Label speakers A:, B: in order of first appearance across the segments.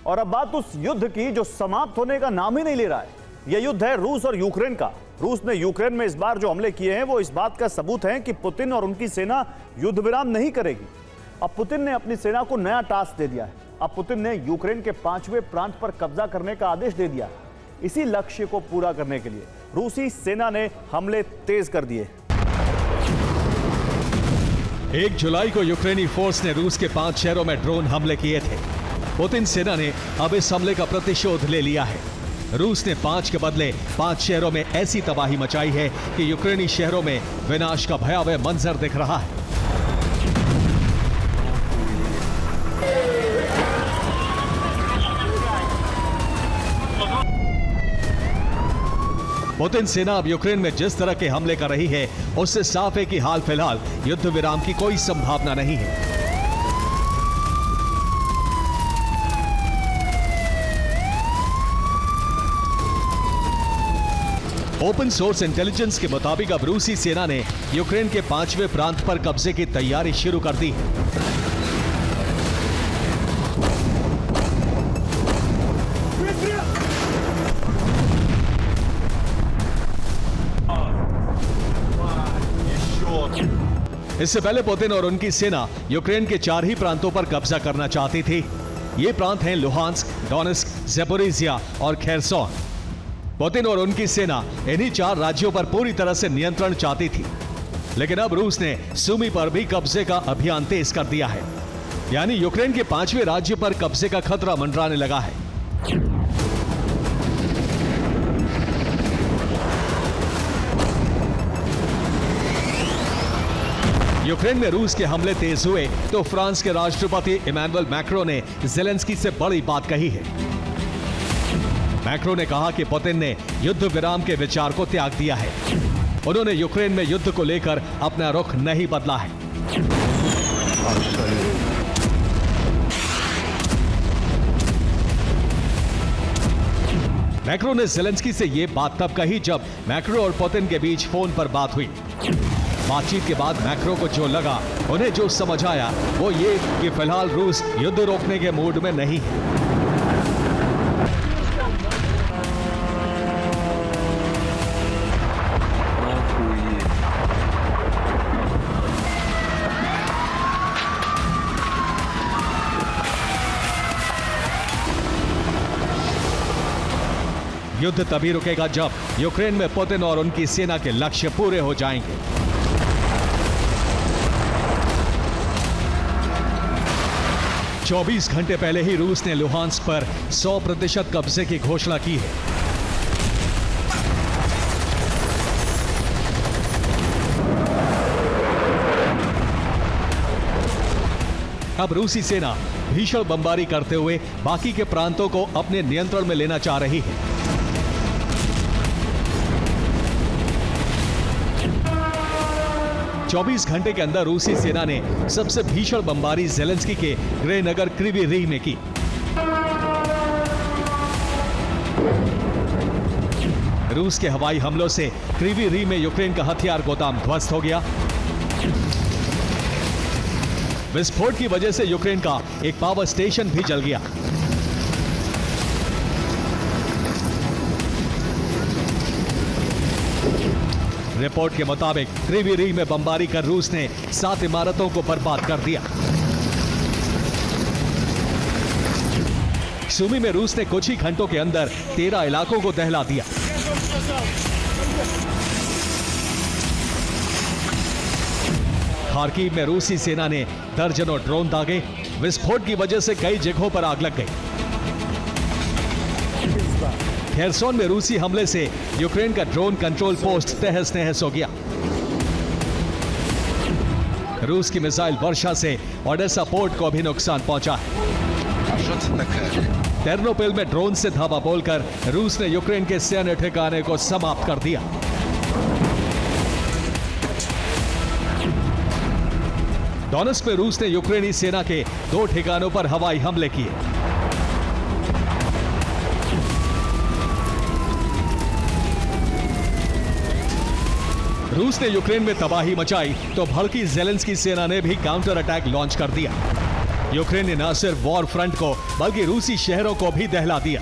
A: और अब बात उस युद्ध की जो समाप्त होने का नाम ही नहीं ले रहा है। यह युद्ध है रूस और यूक्रेन का। रूस ने यूक्रेन में इस बार जो हमले किए हैं वो इस बात का सबूत है कि पुतिन और उनकी सेना युद्ध विराम नहीं करेगी। अब पुतिन ने अपनी सेना को नया टास्क दे दिया है। अब पुतिन ने यूक्रेन के 5वें प्रांत पर कब्जा करने का आदेश दे दिया है। इसी लक्ष्य को पूरा करने के लिए रूसी सेना ने हमले तेज कर दिए।
B: 1 जुलाई को यूक्रेनी फोर्स ने रूस के 5 शहरों में ड्रोन हमले किए थे। पुतिन सेना ने अब इस हमले का प्रतिशोध ले लिया है। रूस ने 5 के बदले 5 शहरों में ऐसी तबाही मचाई है कि यूक्रेनी शहरों में विनाश का भयावह मंजर दिख रहा है। पुतिन सेना अब यूक्रेन में जिस तरह के हमले कर रही है उससे साफ है कि हाल फिलहाल युद्ध विराम की कोई संभावना नहीं है। ओपन सोर्स इंटेलिजेंस के मुताबिक अब रूसी सेना ने यूक्रेन के 5वें प्रांत पर कब्जे की तैयारी शुरू कर दी है। इससे पहले पुतिन और उनकी सेना यूक्रेन के 4 ही प्रांतों पर कब्जा करना चाहती थी। ये प्रांत हैं लुहांस्क, डोनेस्क, ज़पोरिज़िया और खेरसोन। पुतिन और उनकी सेना इन्हीं 4 राज्यों पर पूरी तरह से नियंत्रण चाहती थी, लेकिन अब रूस ने सुमी पर भी कब्जे का अभियान तेज कर दिया है। यानी यूक्रेन के 5वें राज्य पर कब्जे का खतरा मंडराने लगा है। यूक्रेन में रूस के हमले तेज हुए तो फ्रांस के राष्ट्रपति इमैनुअल मैक्रों ने ज़ेलेंस्की से बड़ी बात कही है। मैक्रों ने कहा कि पुतिन ने युद्ध विराम के विचार को त्याग दिया है। उन्होंने यूक्रेन में युद्ध को लेकर अपना रुख नहीं बदला है। मैक्रों ने ज़ेलेंस्की से यह बात तब कही जब मैक्रो और पुतिन के बीच फोन पर बात हुई। बातचीत के बाद मैक्रो को जो लगा, उन्हें जो समझ आया वो ये कि फिलहाल रूस युद्ध रोकने के मूड में नहीं है। युद्ध तभी रुकेगा जब यूक्रेन में पुतिन और उनकी सेना के लक्ष्य पूरे हो जाएंगे। चौबीस घंटे पहले ही रूस ने लुहांस्क पर 100% कब्जे की घोषणा की है। अब रूसी सेना भीषण बमबारी करते हुए बाकी के प्रांतों को अपने नियंत्रण में लेना चाह रही है। चौबीस घंटे के अंदर रूसी सेना ने सबसे भीषण बमबारी ज़ेलेंस्की के गृह नगर क्रीवी रीह में की। रूस के हवाई हमलों से क्रीवी रीह में यूक्रेन का हथियार गोदाम ध्वस्त हो गया। विस्फोट की वजह से यूक्रेन का एक पावर स्टेशन भी जल गया। रिपोर्ट के मुताबिक क्रीवी रीह में बमबारी कर रूस ने 7 इमारतों को बर्बाद कर दिया। सुमी में रूस ने कुछ ही घंटों के अंदर 13 इलाकों को दहला दिया। खार्किव में रूसी सेना ने दर्जनों ड्रोन दागे। विस्फोट की वजह से कई जगहों पर आग लग गई। खेरसोन में रूसी हमले से यूक्रेन का ड्रोन कंट्रोल पोस्ट तहस नहस हो गया। रूस की मिसाइल वर्षा से ओडेसा पोर्ट को भी नुकसान पहुंचा है। टेर्नोपिल में ड्रोन से धावा बोलकर रूस ने यूक्रेन के सैन्य ठिकाने को समाप्त कर दिया। डोनेस्क में रूस ने यूक्रेनी सेना के 2 ठिकानों पर हवाई हमले किए। रूस ने यूक्रेन में तबाही मचाई तो भड़की ज़ेलेंस्की सेना ने भी काउंटर अटैक लॉन्च कर दिया। यूक्रेन ने न सिर्फ वॉर फ्रंट को बल्कि रूसी शहरों को भी दहला दिया।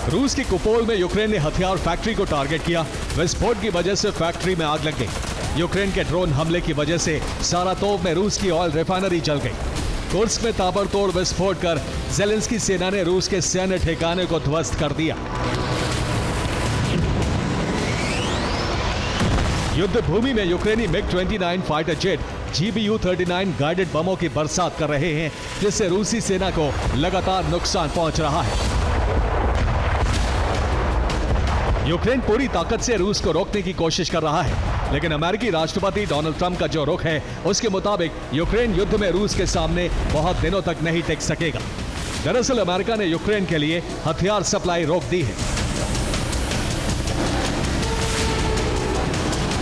B: रूस की कुपोल में यूक्रेन ने हथियार फैक्ट्री को टारगेट किया। विस्फोट की वजह से फैक्ट्री में आग लग गई। यूक्रेन के ड्रोन हमले की वजह से सारातोव में रूस की ऑयल रिफाइनरी जल गई। कुर्स्क में ताबड़तोड़ विस्फोट कर ज़ेलेंस्की सेना ने रूस के सैन्य ठिकाने को ध्वस्त कर दिया। युद्ध भूमि में यूक्रेनी MiG-29 fighter jet GBU-39 guided बमों की बरसात कर रहे हैं, जिससे रूसी सेना को लगातार नुकसान पहुंच रहा है। यूक्रेन पूरी ताकत से रूस को रोकने की कोशिश कर रहा है, लेकिन अमेरिकी राष्ट्रपति डोनाल्ड ट्रंप का जो रुख है उसके मुताबिक यूक्रेन युद्ध में रूस के सामने बहुत दिनों तक नहीं टिक सकेगा। दरअसल अमेरिका ने यूक्रेन के लिए हथियार सप्लाई रोक दी है।